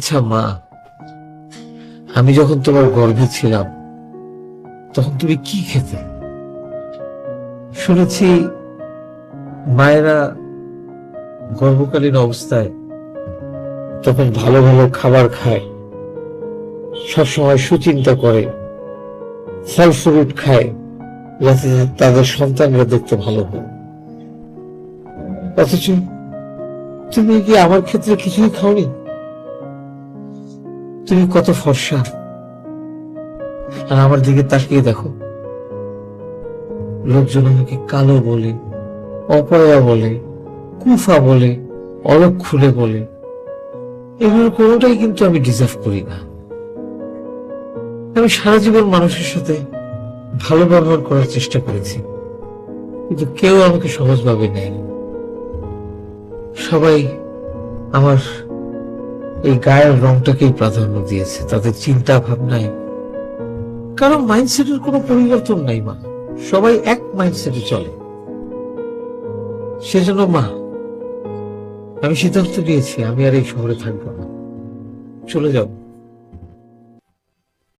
আচ্ছা মা, আমি যখন তোমার গর্ভে ছিলাম তখন তুমি কি খেতে? শুনেছি মায়েরা গর্ভকালীন অবস্থায় তখন ভালো ভালো খাবার খায়, সবসময় সুচিন্তা করে, ফল ফ্রুট খায়, যাতে তাদের সন্তানরা দেখতে ভালো হয়। অথচ তুমি কি আমার ক্ষেত্রে কিছুই খাওনি? তুমি কত ফর্সা, আর আমার দিকে তাকিয়ে দেখো, লোকজন আমাকে কালো বলে, অপয়া বলে, কুফা বলে, অলক্ষণে বলে। এগুলোর কোনোটাই কিন্তু আমি ডিজার্ভ করি না। আমি সারা জীবন মানুষের সাথে ভালো ব্যবহার করার চেষ্টা করেছি, কিন্তু কেউ আমাকে সহজভাবে নেয়নি। সবাই আমার এই গায়ের রংটাকেই প্রাধান্য দিয়েছে তাদের চিন্তা ভাবনায়। কারণ মাইন্ডসেটের কোনো পরিবর্তন নাই মা, সবাই এক মাইন্ডসেটে চলে। সেজন্য মা, আমি সিদ্ধান্ত নিয়েছি আমি আর এই শহরে থাকবো না, চলে যাব।